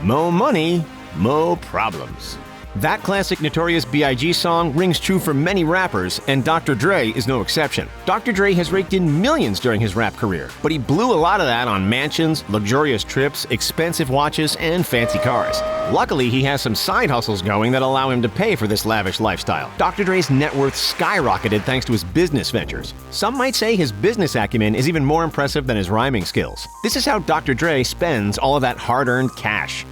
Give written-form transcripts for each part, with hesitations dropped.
Mo money, mo problems. That classic Notorious B.I.G. song rings true for many rappers, and Dr. Dre is no exception. Dr. Dre has raked in millions during his rap career, but he blew a lot of that on mansions, luxurious trips, expensive watches, and fancy cars. Luckily, he has some side hustles going that allow him to pay for this lavish lifestyle. Dr. Dre's net worth skyrocketed thanks to his business ventures. Some might say his business acumen is even more impressive than his rhyming skills. This is how Dr. Dre spends all of that hard-earned cash.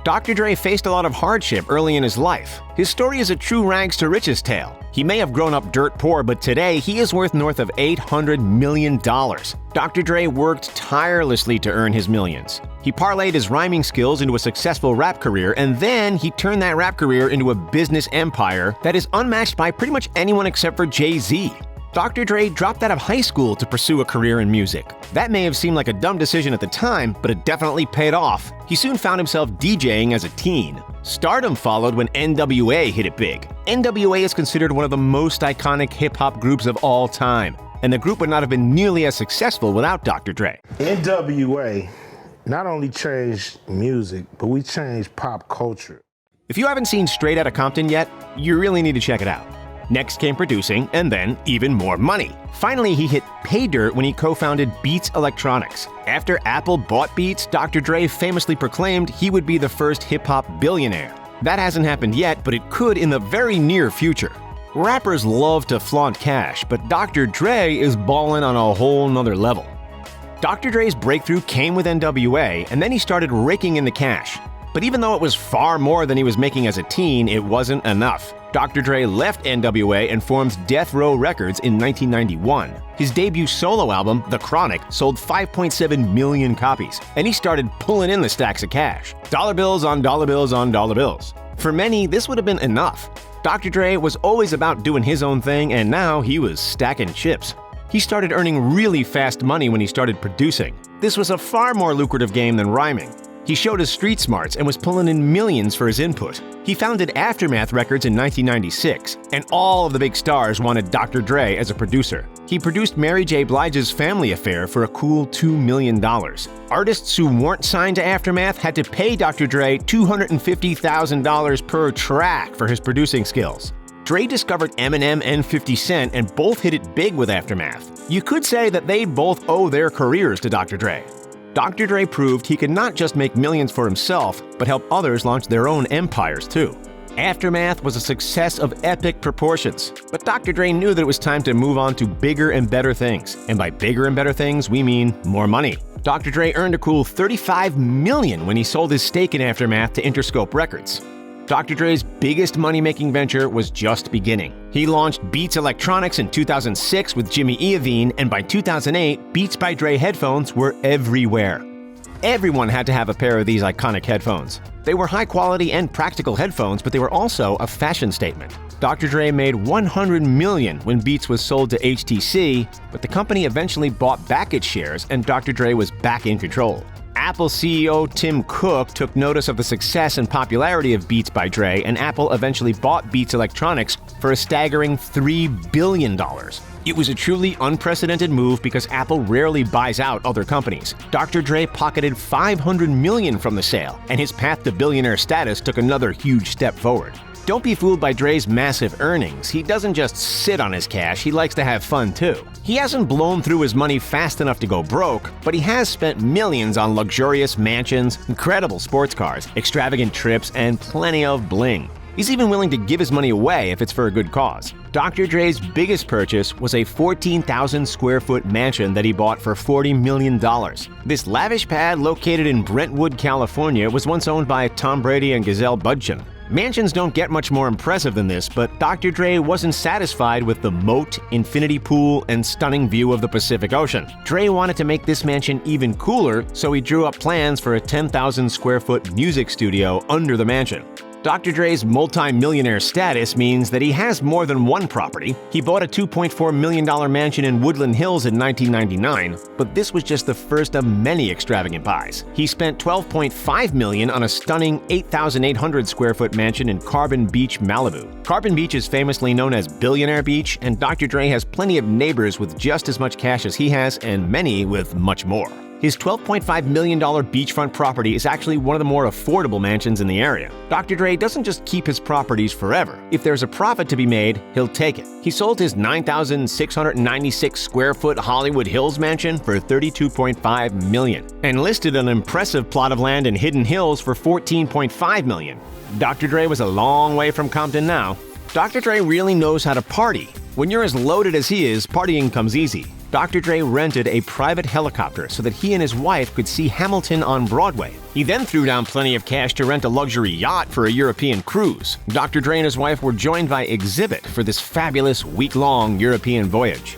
Dr. Dre faced a lot of hardship early in his life. His story is a true rags to riches tale. He may have grown up dirt poor, but today he is worth north of $800 million. Dr. Dre worked tirelessly to earn his millions. He parlayed his rhyming skills into a successful rap career, and then he turned that rap career into a business empire that is unmatched by pretty much anyone except for Jay-Z. Dr. Dre dropped out of high school to pursue a career in music. That may have seemed like a dumb decision at the time, but it definitely paid off. He soon found himself DJing as a teen. Stardom followed when NWA hit it big. NWA is considered one of the most iconic hip-hop groups of all time, and the group would not have been nearly as successful without Dr. Dre. NWA not only changed music, but we changed pop culture. If you haven't seen Straight Outta Compton yet, you really need to check it out. Next came producing, and then even more money. Finally, he hit pay dirt when he co-founded Beats Electronics. After Apple bought Beats, Dr. Dre famously proclaimed he would be the first hip-hop billionaire. That hasn't happened yet, but it could in the very near future. Rappers love to flaunt cash, but Dr. Dre is ballin' on a whole nother level. Dr. Dre's breakthrough came with NWA, and then he started raking in the cash. But even though it was far more than he was making as a teen, it wasn't enough. Dr. Dre left NWA and formed Death Row Records in 1991. His debut solo album, The Chronic, sold 5.7 million copies, and he started pulling in the stacks of cash. Dollar bills on dollar bills on dollar bills. For many, this would have been enough. Dr. Dre was always about doing his own thing, and now he was stacking chips. He started earning really fast money when he started producing. This was a far more lucrative game than rhyming. He showed his street smarts and was pulling in millions for his input. He founded Aftermath Records in 1996, and all of the big stars wanted Dr. Dre as a producer. He produced Mary J. Blige's Family Affair for a cool $2 million. Artists who weren't signed to Aftermath had to pay Dr. Dre $250,000 per track for his producing skills. Dre discovered Eminem and 50 Cent, and both hit it big with Aftermath. You could say that they both owe their careers to Dr. Dre. Dr. Dre proved he could not just make millions for himself, but help others launch their own empires too. Aftermath was a success of epic proportions, but Dr. Dre knew that it was time to move on to bigger and better things. And by bigger and better things, we mean more money. Dr. Dre earned a cool $35 million when he sold his stake in Aftermath to Interscope Records. Dr. Dre's biggest money-making venture was just beginning. He launched Beats Electronics in 2006 with Jimmy Iovine, and by 2008, Beats by Dre headphones were everywhere. Everyone had to have a pair of these iconic headphones. They were high-quality and practical headphones, but they were also a fashion statement. Dr. Dre made $100 million when Beats was sold to HTC, but the company eventually bought back its shares, and Dr. Dre was back in control. Apple CEO Tim Cook took notice of the success and popularity of Beats by Dre, and Apple eventually bought Beats Electronics for a staggering $3 billion. It was a truly unprecedented move because Apple rarely buys out other companies. Dr. Dre pocketed $500 million from the sale, and his path to billionaire status took another huge step forward. Don't be fooled by Dre's massive earnings. He doesn't just sit on his cash, he likes to have fun too. He hasn't blown through his money fast enough to go broke, but he has spent millions on luxurious mansions, incredible sports cars, extravagant trips, and plenty of bling. He's even willing to give his money away if it's for a good cause. Dr. Dre's biggest purchase was a 14,000 square foot mansion that he bought for $40 million. This lavish pad located in Brentwood, California was once owned by Tom Brady and Gisele Bündchen. Mansions don't get much more impressive than this, but Dr. Dre wasn't satisfied with the moat, infinity pool, and stunning view of the Pacific Ocean. Dre wanted to make this mansion even cooler, so he drew up plans for a 10,000 square foot music studio under the mansion. Dr. Dre's multi-millionaire status means that he has more than one property. He bought a $2.4 million mansion in Woodland Hills in 1999, but this was just the first of many extravagant buys. He spent $12.5 million on a stunning 8,800 square foot mansion in Carbon Beach, Malibu. Carbon Beach is famously known as Billionaire Beach, and Dr. Dre has plenty of neighbors with just as much cash as he has, and many with much more. His $12.5 million beachfront property is actually one of the more affordable mansions in the area. Dr. Dre doesn't just keep his properties forever. If there's a profit to be made, he'll take it. He sold his 9,696 square foot Hollywood Hills mansion for $32.5 million and listed an impressive plot of land in Hidden Hills for $14.5 million. Dr. Dre was a long way from Compton now. Dr. Dre really knows how to party. When you're as loaded as he is, partying comes easy. Dr. Dre rented a private helicopter so that he and his wife could see Hamilton on Broadway. He then threw down plenty of cash to rent a luxury yacht for a European cruise. Dr. Dre and his wife were joined by Exhibit for this fabulous week-long European voyage.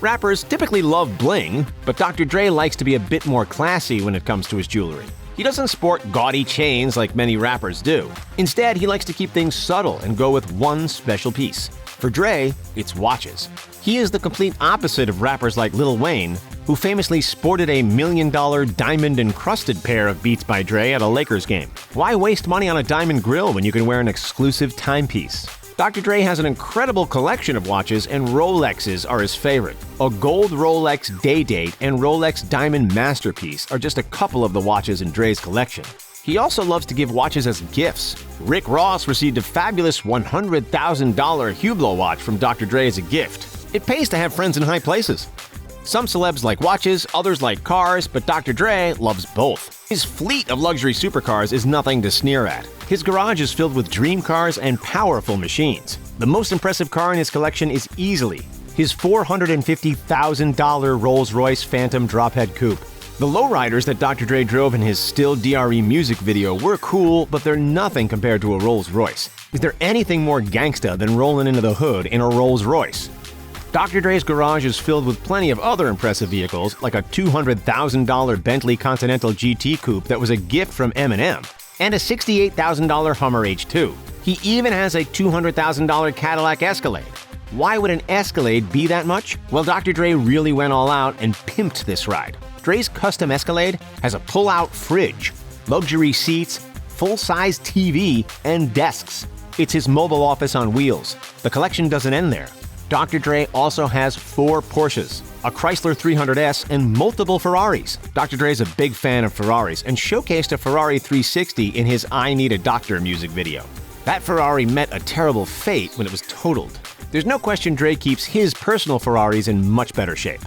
Rappers typically love bling, but Dr. Dre likes to be a bit more classy when it comes to his jewelry. He doesn't sport gaudy chains like many rappers do. Instead, he likes to keep things subtle and go with one special piece. For Dre, it's watches. He is the complete opposite of rappers like Lil Wayne, who famously sported a $1 million diamond-encrusted pair of Beats by Dre at a Lakers game. Why waste money on a diamond grill when you can wear an exclusive timepiece? Dr. Dre has an incredible collection of watches, and Rolexes are his favorite. A gold Rolex Day Date and Rolex Diamond Masterpiece are just a couple of the watches in Dre's collection. He also loves to give watches as gifts. Rick Ross received a fabulous $100,000 Hublot watch from Dr. Dre as a gift. It pays to have friends in high places. Some celebs like watches, others like cars, but Dr. Dre loves both. His fleet of luxury supercars is nothing to sneer at. His garage is filled with dream cars and powerful machines. The most impressive car in his collection is easily his $450,000 Rolls-Royce Phantom Drophead Coupe. The lowriders that Dr. Dre drove in his Still DRE music video were cool, but they're nothing compared to a Rolls-Royce. Is there anything more gangsta than rolling into the hood in a Rolls-Royce? Dr. Dre's garage is filled with plenty of other impressive vehicles, like a $200,000 Bentley Continental GT Coupe that was a gift from Eminem, and a $68,000 Hummer H2. He even has a $200,000 Cadillac Escalade. Why would an Escalade be that much? Well, Dr. Dre really went all out and pimped this ride. Dre's custom Escalade has a pull-out fridge, luxury seats, full-size TV, and desks. It's his mobile office on wheels. The collection doesn't end there. Dr. Dre also has 4 Porsches, a Chrysler 300S, and multiple Ferraris. Dr. Dre is a big fan of Ferraris and showcased a Ferrari 360 in his I Need a Doctor music video. That Ferrari met a terrible fate when it was totaled. There's no question Dre keeps his personal Ferraris in much better shape.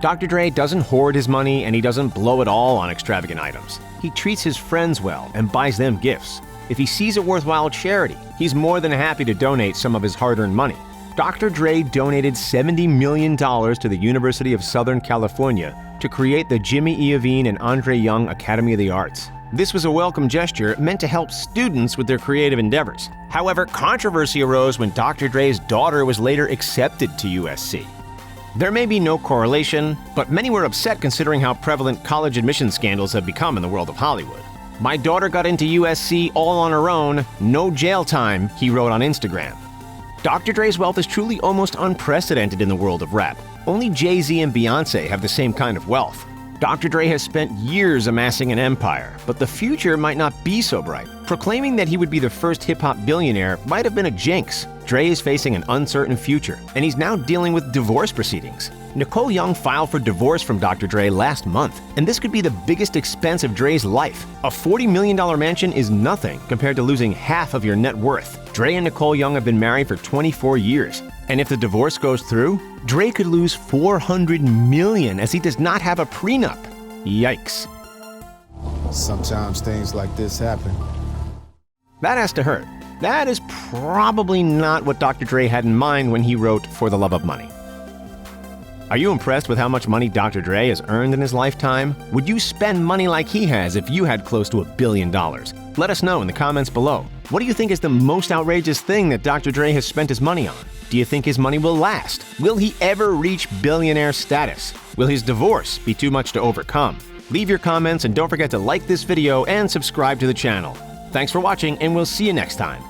Dr. Dre doesn't hoard his money, and he doesn't blow it all on extravagant items. He treats his friends well and buys them gifts. If he sees a worthwhile charity, he's more than happy to donate some of his hard-earned money. Dr. Dre donated $70 million to the University of Southern California to create the Jimmy Iovine and Andre Young Academy of the Arts. This was a welcome gesture meant to help students with their creative endeavors. However, controversy arose when Dr. Dre's daughter was later accepted to USC. There may be no correlation, but many were upset considering how prevalent college admission scandals have become in the world of Hollywood. "My daughter got into USC all on her own, no jail time," he wrote on Instagram. Dr. Dre's wealth is truly almost unprecedented in the world of rap. Only Jay-Z and Beyoncé have the same kind of wealth. Dr. Dre has spent years amassing an empire, but the future might not be so bright. Proclaiming that he would be the first hip-hop billionaire might have been a jinx. Dre is facing an uncertain future, and he's now dealing with divorce proceedings. Nicole Young filed for divorce from Dr. Dre last month, and this could be the biggest expense of Dre's life. A $40 million mansion is nothing compared to losing half of your net worth. Dre and Nicole Young have been married for 24 years, and if the divorce goes through, Dre could lose $400 million as he does not have a prenup. Yikes. Sometimes things like this happen. That has to hurt. That is probably not what Dr. Dre had in mind when he wrote For the Love of Money. Are you impressed with how much money Dr. Dre has earned in his lifetime? Would you spend money like he has if you had close to $1 billion? Let us know in the comments below. What do you think is the most outrageous thing that Dr. Dre has spent his money on? Do you think his money will last? Will he ever reach billionaire status? Will his divorce be too much to overcome? Leave your comments and don't forget to like this video and subscribe to the channel. Thanks for watching, and we'll see you next time.